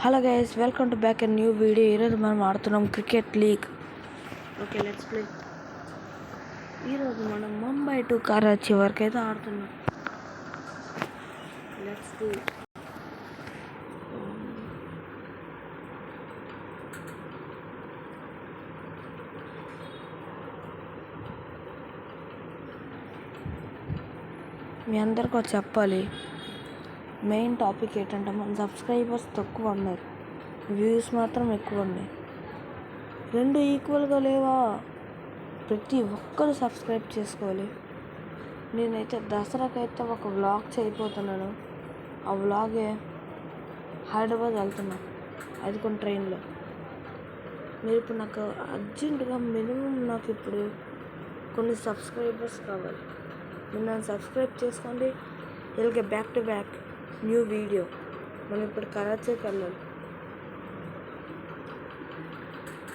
Hello guys, welcome to back a new video. ఈరోజు మనం ఆడుతున్నాం cricket league. Okay, let's play. ఈరోజు మనం ముంబై టు కరాచీ వరకు అయితే ఆడుతున్నాం. Let's do. మీ అందరికీ చెప్పాలి, మెయిన్ టాపిక్ ఏంటంటే మన సబ్స్క్రైబర్స్ తక్కువ ఉన్నారు, వ్యూస్ మాత్రం ఎక్కువ ఉన్నాయి. రెండు ఈక్వల్గా లేవా? ప్రతి ఒక్కరు సబ్స్క్రైబ్ చేసుకోవాలి. నేనైతే దసరాకైతే ఒక వ్లాగ్ చేయబోతున్నాను. ఆ వ్లాగే హైదరాబాద్ వెళ్తున్నాను, అది కొన్ని ట్రైన్లో. మీరు ఇప్పుడు నాకు అర్జెంటుగా మినిమం నాకు ఇప్పుడు కొన్ని సబ్స్క్రైబర్స్ కావాలి. మీరు నన్ను సబ్స్క్రైబ్ చేసుకోండి. ఇలాగే back to back new video. మనం ఇప్పుడు కరాచీకి వెళ్ళాలి.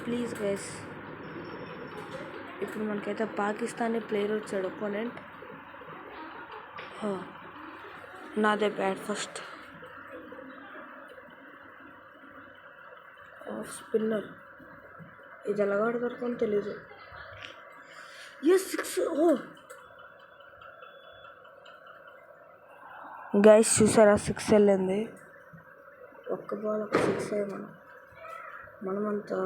Please guys. ఇప్పుడు మనకైతే పాకిస్తానీ ప్లేయర్ వచ్చాడు ఒపోనెంట్. నాదే బ్యాట్ ఫస్ట్. Off spinner. ఇది ఎలాగ ఆడతారని తెలీదు. ఎస్, 6. గైస్ చూసారా, 6 వెళ్ళింది. ఒక్క బాల్ ఒక 6 అయ్యి మనమంతా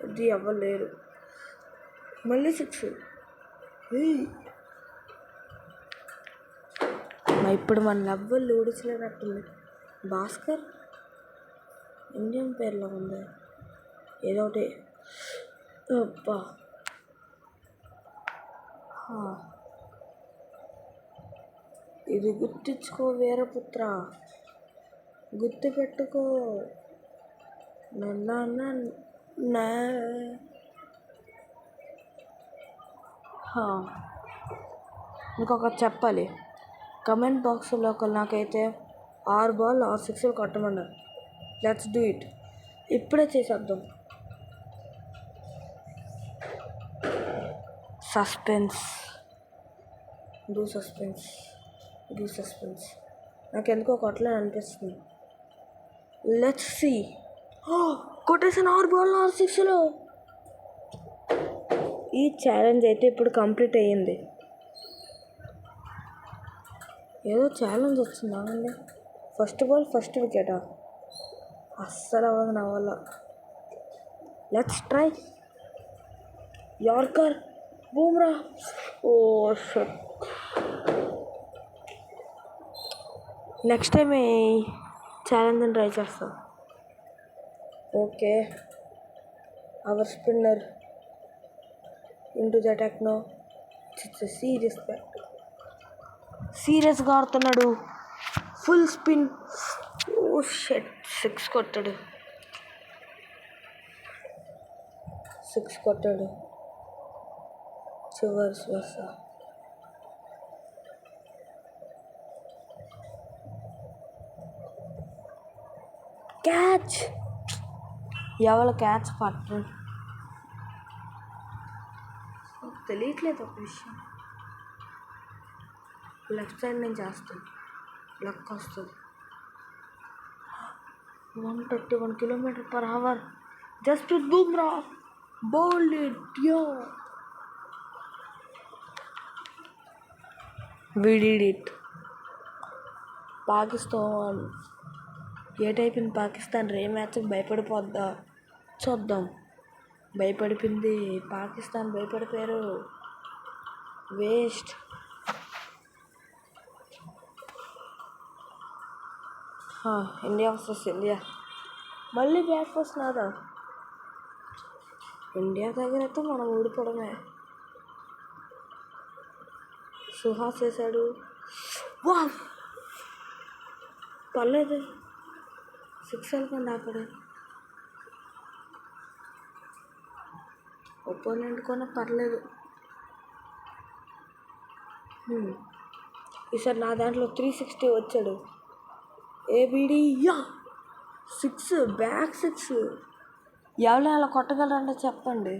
ఇది అవ్వలేరు. మళ్ళీ 6. ఇప్పుడు మన లవ్వలు ఊడించలేనట్టుంది. భాస్కర్ ఇండియన్ పేర్లో ఉంది ఏదో ఒకటి. అబ్బా, ఇది గుర్తించుకో వీరపుత్ర, గుర్తు పెట్టుకో. ఇంకొకటి చెప్పాలి. కమెంట్ బాక్స్లో ఒకరు నాకైతే 6 బాల్ 6 సిక్స్లు కొట్టమన్నారు. Let's do it. ఇప్పుడే చేసేద్దాం. సస్పెన్స్. Do suspense. నాకు ఎందుకో కొట్టలేదు అనిపిస్తుంది. Let's see. కొట్టేసిన 6 బాల్ 6 సిక్స్లు. ఈ ఛాలెంజ్ అయితే ఇప్పుడు కంప్లీట్ అయ్యింది. ఏదో ఛాలెంజ్ వచ్చింది అవ్వండి. ఫస్ట్ బాల్ ఫస్ట్ వికెటా? అస్సలు అవ్వదు నా వల్ల. Let's try. Yorker, Bumrah. Oh shit. Next time ఈ ఛాలెంజ్ని ట్రై చేస్తాం. Okay, our spinner into the techno. సీరియస్గా ఆడుతున్నాడు. Full spin. ఓ షట్. 6 కొట్టాడు. చివరి శ్వాస. క్యాచ్. ఎవరు క్యాచ్ పట్టరు. తెలియట్లేదు ఒక విషయం. లెఫ్ట్ సైడ్ నుంచి వేస్తాను, లక్ వస్తుంది. 131 km/h. Jasprit Bumrah bowled it. We did it. Pakistan ఏటైపోయింది. పాకిస్తాన్ మ్యాచ్కి భయపడిపోద్దా చూద్దాం. భయపడిపోయింది పాకిస్తాన్. భయపడిపోయారు. వేస్ట్. India versus India. మళ్ళీ బ్యాట్ ఫస్ట్ నాదా. ఇండియా దగ్గర అయితే మనం ఓడిపోవడమే. సుహాస్ వేశాడు. వా, పర్లేదు. 6 వెళ్ళకుండా అక్కడ ఒపోనెంట్ కొన్నా పర్లేదు. ఈసారి నా దాంట్లో 360 వచ్చాడు. ఏబిడి. 6 బ్యాక్ 6. ఎవరు అలా కొట్టగలరంటే చెప్పండి.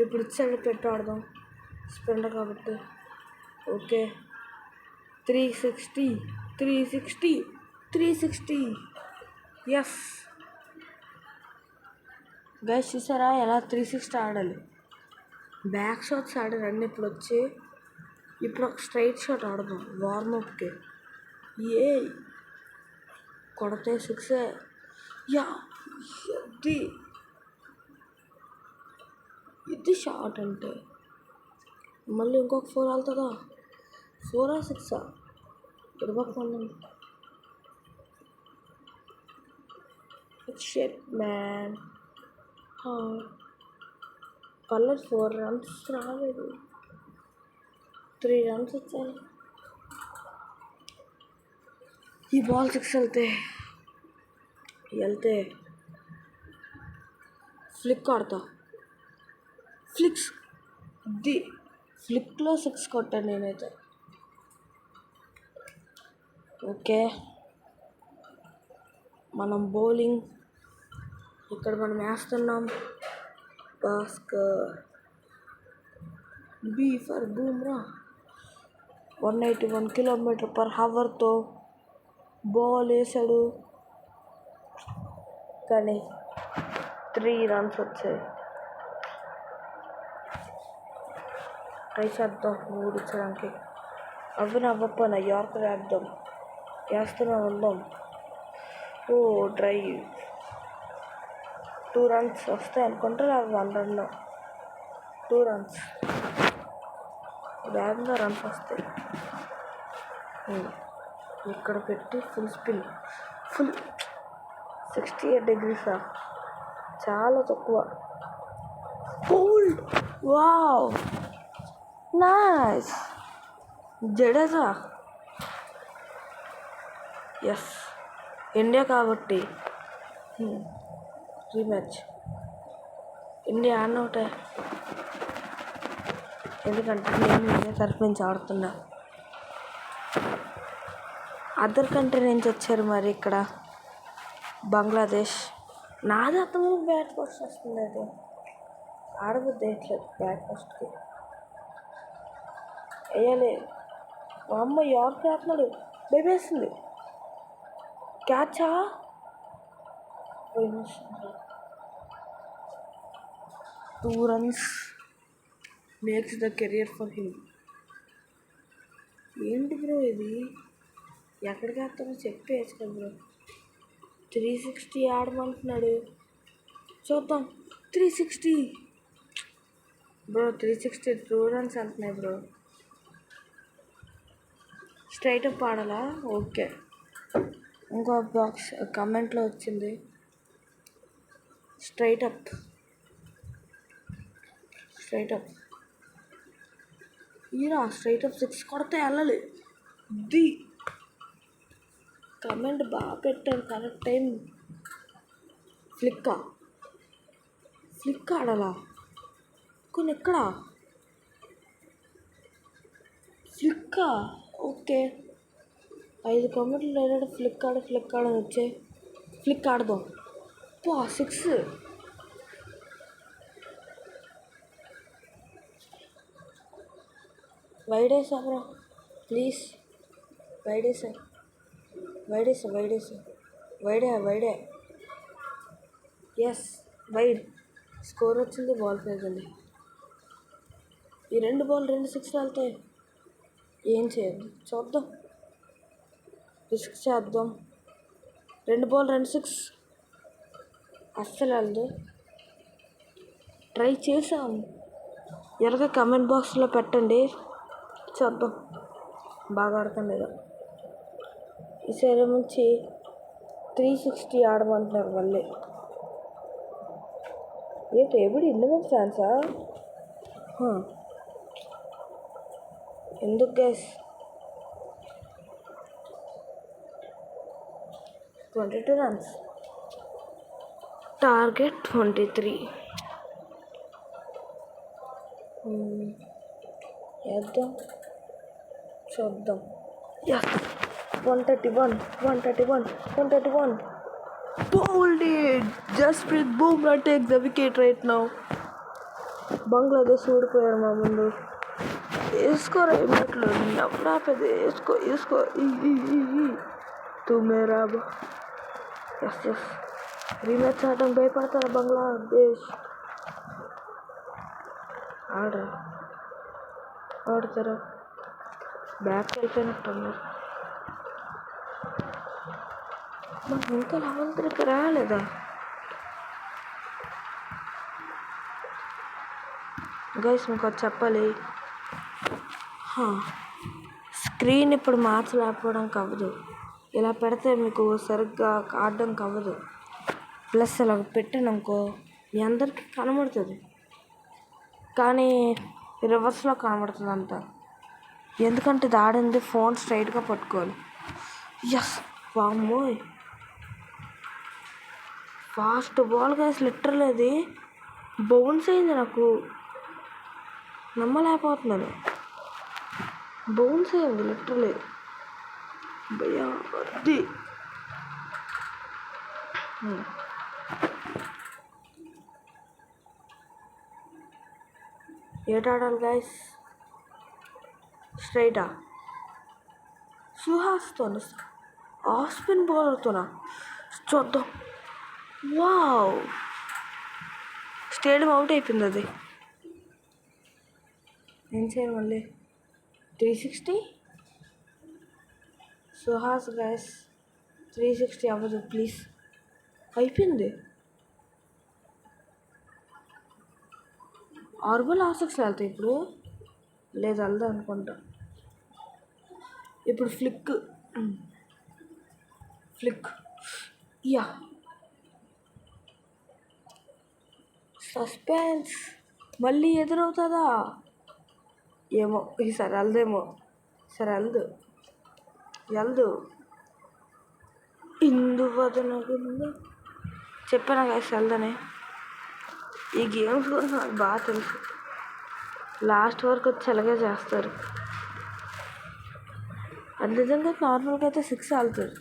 ఇప్పుడు ఇచ్చాడు, పెట్టి ఆడదాం. స్పిన్నర్ కాబట్టి. ఓకే, 360. 360. ఎస్ గైస్, చూసారా ఎలా 360 ఆడాలి. బ్యాక్ షాట్స్ ఆడారండి ఇప్పుడు ఒక స్ట్రైట్ షాట్ ఆడదాం వార్మప్కి. ఏ కొడితే 6 యా. ఇది షాట్ అంటే మళ్ళీ ఇంకొక 4 వెళ్తుందా? 4 6 ఇరవై షెట్ మ్యాన్. పర్లేదు 4 రన్స్ రాలేదు, 3 రన్స్ వచ్చాయి. ఈ బాల్ 6 వెళ్తే ఫ్లిక్ ఆడతా. ఫ్లిక్లో 6 కొట్టాను నేనైతే. ఓకే, మనం బౌలింగ్ ఇక్కడ మనం వేస్తున్నాం. Bhaskar, B for Bumrah. 181 km/hతో బాల్ వేసాడు, కానీ 3 రన్స్ వచ్చాయి. ట్రై చేద్దాం ఊడించడానికి. అవ్వకపోయినా యార్కర్ వేస్తూనే ఉందాం. ఓ డ్రైవ్, 2 రన్స్ వస్తాయి అనుకుంటే 1 రన్, 2 రన్స్. వేగంగా రన్స్ వస్తాయి. ఇక్కడ పెట్టి ఫుల్ 68 degrees, చాలా తక్కువ. Bowled, wow, nice. Jadeja. Yes, India కాబట్టి రీమ్యాచ్. ఇండియా ఆడనవుటే, ఎందుకంటే నేను ఇండియా తరఫు నుంచి ఆడుతున్నా. అదర్ కంట్రీ నుంచి వచ్చారు మరి ఇక్కడ బంగ్లాదేశ్. నాది అతను బ్యాట్ ఫస్ట్ వస్తుంది. అయితే ఆడబుద్ది వేయట్లేదు బ్యాట్ ఫస్ట్కి. వేయాలి. మా అమ్మ యార్క్ వేస్తున్నాడు, బేబేస్తుంది. క్యాచా? 2 runs makes the career for him. ఏంటి బ్రో ఇది? ఎక్కడికి వేస్తానో చెప్పేయచ్చు కదా బ్రో. 360 ఆడమంటున్నాడు, చూద్దాం. 360 బ్రో, 360 2 రన్స్ అంటున్నాయి బ్రో. స్ట్రైట్ అప్ ఆడాలా? ఓకే, ఇంకో బాక్స్ కమెంట్లో వచ్చింది స్ట్రైట్ అప్. స్ట్రైట్ అప్ 6 కొడితే వెళ్ళాలి. కమెంట్ బాగా పెట్టారు, కరెక్ట్ టైం. ఫ్లిక్ ఆడాలా? కొన్ని ఎక్కడ ఫ్లిక్కా? ఓకే, 5 కమెంట్లు లేదంటే ఫ్లిక్ ఆడని వచ్చాయి. ఫ్లిక్ ఆడదాం. 6 వైడేసా బ్రో, ప్లీజ్. వైడేసా. వైడే. Yes, wide. స్కోర్ వచ్చింది, బాల్ పోయింది. ఈ 2 బాల్ 2 6 వెళ్తాయి. ఏం చేయదు, చూద్దాం. రిస్క్ చేద్దాం. 2 బాల్ 2 6 అస్సలు వెళ్ళదు. ట్రై చేసాం. ఎలాగ కమెంట్ బాక్స్లో పెట్టండి, చూద్దాం బాగా ఆడతాం లేదా. ఈసారి నుంచి 360 ఆడమంటున్నారు మళ్ళీ. ఎప్పుడు 11 ఫ్యాన్సా? ఎందుకు గైస్? 22 runs, target 23. వేద్దాం, చూద్దాం. 131. Bowled it. Jasprit Bumrah takes the wicket right now. Bangladesh ఓడిపోయారు మా ముందు. వేసుకోరా ఏమిట్లు, నవ్వురాపేది. వేసుకో. తూ మేరా ఎస్ ఎస్ రీమ్యాచ్ ఆడడం భయపడతారు బంగ్లాదేశ్. ఆడతారా బ్యాక్ వెళ్ళిపోయినట్టున్నారు. మాకు ఇంకా 11th రాలేదా? గైస్ మీకు అది చెప్పాలి, స్క్రీన్ ఇప్పుడు మార్చలేకపోవడానికి అవ్వదు. ఇలా పెడితే మీకు సరిగ్గా ఆడడానికి అవ్వదు. ప్లస్ ఇలా పెట్టాననుకో మీ అందరికీ కనబడుతుంది, కానీ రివర్స్లో కనబడుతుంది అంతా. ఎందుకంటే ఇది ఆడింది ఫోన్ స్ట్రైట్గా పట్టుకోవాలి. ఎస్ వామ్మోయ్ ఫాస్ట్ బాల్ గైస్, లిటరల్ అది బౌన్స్ అయింది. నాకు నమ్మలేకపోతున్నాను, బౌన్స్ అయింది లిటరలీ భయ్యా. అది ఏటాడాలి గైస్? స్ట్రైటా సుహాస్తో ఆఫ్ స్పిన్ బౌలర్తోనా? చూద్దాం. వావ్ స్టేడియం అవుట్ అయిపోయింది. అది ఏం చేయాలి మళ్ళీ? 360 సుహాస్ గైస్, 360 అవ్వదు ప్లీజ్. అయిపోయింది. ఆర్బల్ ఆసక్స్ వెళ్తాయి ఇప్పుడు, లేదు వెళ్దా అనుకుంటా. ఇప్పుడు ఫ్లిక్ యా సస్పెన్స్ మళ్ళీ ఎదురవుతుందా ఏమో, ఈసారి వెళ్దేమో. సరే వెళ్దు ఇందువదనగుందా చెప్పాను కదా వెళ్దని. ఈ గేమ్స్ గురించి నాకు బాగా తెలుసు. లాస్ట్ వరకు వచ్చి అలాగే చేస్తారు. అది నిజంగా నార్మల్గా అయితే 6 వెళ్తారు,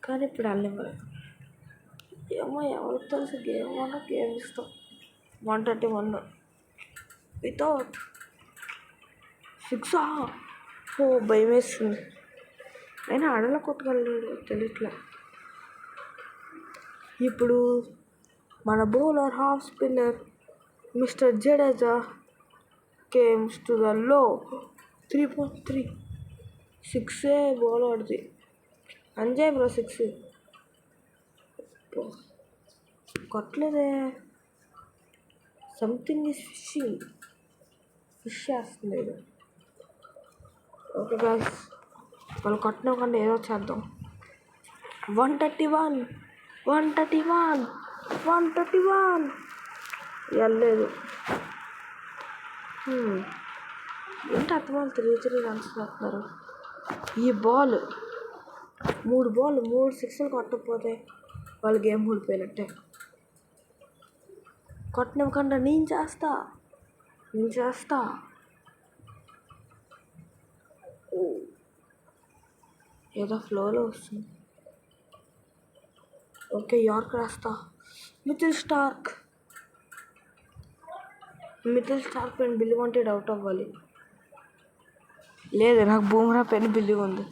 కానీ ఇప్పుడు వెళ్ళివ్వరు. ఏమో ఎవరికి తెలుసు. గేమ్ ఇస్తాం 131 వితౌట్ 6. ఓ భయం వేస్తుంది. అయినా ఆడలో కొట్టగలడు తెలియట్లే. ఇప్పుడు మన bowler off spinner mister Jadeja comes to the లో 3.3 6 బాల్ ఆడిది. అంజయ్ బ్రో 6 కొట్టలేదే. సంథింగ్ ఈజ్ ఫిష్ చేస్తుంది ఇది. ఓకే గాయ్స్ వాళ్ళు కొట్టనివ్వకుండా ఏదో చేద్దాం. 131 వెళ్ళలేదు. ఏంటి అర్థమాలు 3 రన్స్ వస్తున్నారు. ఈ బాల్ 3 6 కొట్టకపోతే వాళ్ళు గేమ్ ఓడిపోయినట్టే. కొట్టనివ్వకుండా నేను చేస్తా. ఏదో ఫ్లోలో వస్తుంది. ఓకే యార్క్ రాస్తా. మిచిల్ స్టార్క్ పైన బిల్లు వాంటెడ్ అవుట్ అవ్వాలి. లేదు నాకు బూమ్రా పైన బిల్లు ఉంది.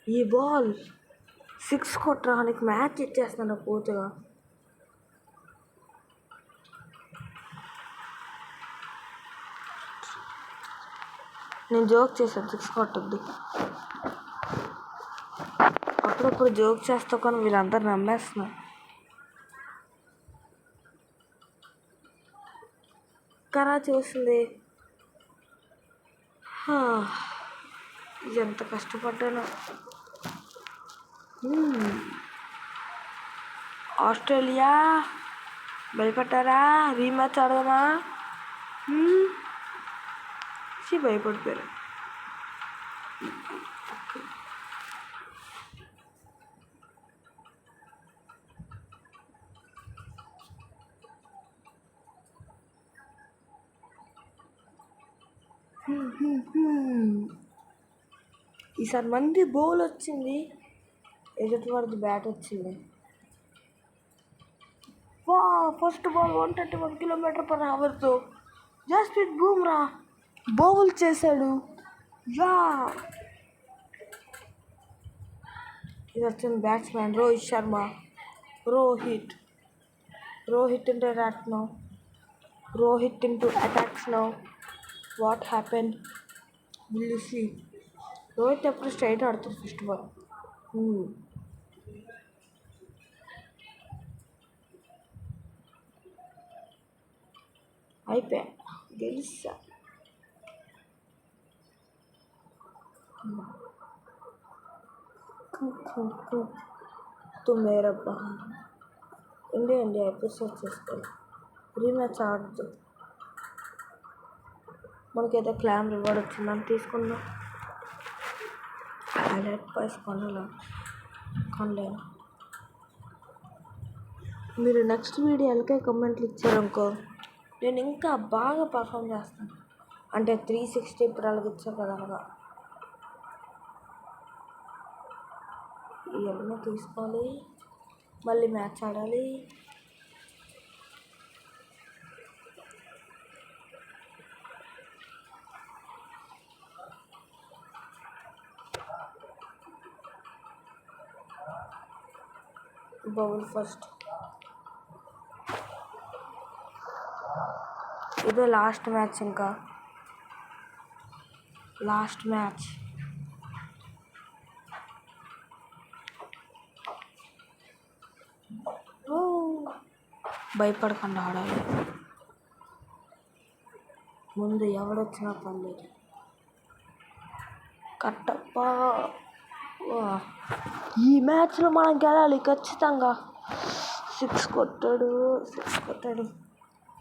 ఈ బాల్ 6 కొట్టడానికి మ్యాచ్ ఇచ్చేస్తాను పూర్తిగా. నేను జోక్ చేశాను 6 కొట్టద్దు. అప్పుడప్పుడు జోక్ చేస్తా, కానీ వీళ్ళందరూ నమ్మేస్తున్నారు. కరాచీ వస్తుంది. ఎంత కష్టపడ్డాను. ఆస్ట్రేలియా భయపడ్డారా? రీమ్యాచ్ ఆడదామా? భయపడిపోయారు. ఈసారి మంది బౌల్ వచ్చింది, ఎదుటి వారిది బ్యాట్ వచ్చింది. ఫస్ట్ బాల్ 131 km/hతో జస్ప్రీత్ బూమ్రా బౌల్ చేశాడు. ఇది వచ్చింది batsman Rohit Sharma. Rohit into that now. Rohit into attacks now. What happened? Will you see? Rohit ఎప్పుడు స్ట్రైట్ ఆడుతుంది ఫస్ట్ బాల్. అయిపోయా, గెలిచా. తుమ్మేరబ్బా ఇండియా ఎపిసోడ్ చేసుకోవాలి. రీమ్యాచ్ ఆడద్దు. మనకైతే క్లామ్ రివార్డ్ వచ్చిందని తీసుకున్నాం. హైలైట్ ప్రైస్ కొనలేను. మీరు నెక్స్ట్ వీడియోలకే కమెంట్లు ఇచ్చారనుకో, నేను ఇంకా బాగా పర్ఫామ్ చేస్తాను. అంటే 360 ఇప్పుడు అలాగ ఇచ్చా కదా, అలాగా ఇవన్నీ తీసుకోవాలి. మళ్ళీ మ్యాచ్ ఆడాలి. Bowl first. ఇదే లాస్ట్ మ్యాచ్, ఇంకా లాస్ట్ మ్యాచ్. భయపడకుండా ఆడాలి. ముందు ఎవడొచ్చినా పర్లేదు. కట్టప్ప ఈ మ్యాచ్లో మనం గెలాలి ఖచ్చితంగా. 6 కొట్టాడు.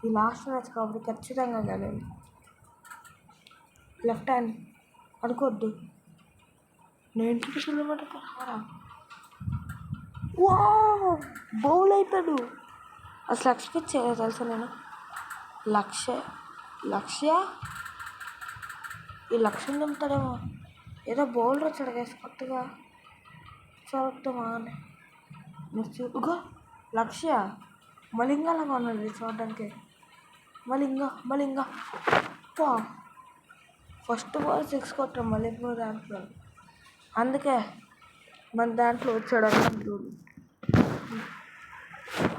ఈ లాస్ట్ మ్యాచ్ కాబట్టి ఖచ్చితంగా గెలాలి. లెఫ్ట్ హ్యాండ్ అనుకోవద్దు. 90 కిలోమీటర్ బౌల్ అయిపోయాడు. అసలు ఎక్స్పెక్ట్ చేయలేదు తెలుసా నేను. లక్ష్య ఈ లక్ష్యం దింపుతాడేమో. ఏదో బౌలర్ వచ్చాడు కేసు కొత్తగా. చూద్దామా అని మీరు చూపుగా. లక్ష్య మలింగాలాగా ఉన్నది చూడడానికి. మలింగా ఫస్ట్ బాల్ 6 కొట్టాం. మళ్ళీ దాంట్లో అందుకే మన దాంట్లో వచ్చాడు అన్నట్టు.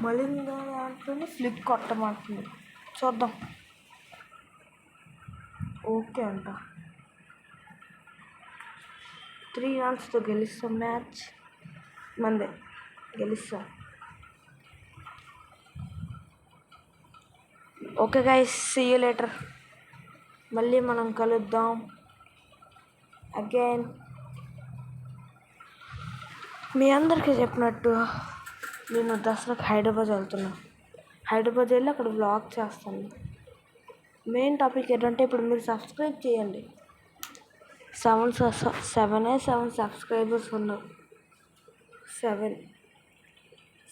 మలింగా దాంట్లోనే ఫ్లిప్ కొట్టమంటుంది. చూద్దాం. ఓకే అంట. 3 runsతో గెలుస్తాం. మ్యాచ్ మందే, గెలుస్తాం. Okay guys, see you later. మళ్ళీ మనం కలుద్దాం అగైన్. మీ అందరికీ చెప్పినట్టు నేను దసరాకి హైదరాబాద్ వెళ్తున్నా. హైదరాబాద్ వెళ్ళి అక్కడ వ్లాగ్ చేస్తాను. మెయిన్ టాపిక్ ఏంటంటే, ఇప్పుడు మీరు సబ్స్క్రైబ్ చేయండి. 7 సబ్స్క్రైబర్స్ ఉన్నారు.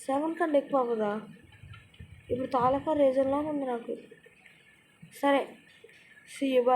7 కంటే ఎక్కువ అవ్వదా? ఇప్పుడు తాలూకా రీజన్లో ఉంది నాకు. సరే, సీ యూ.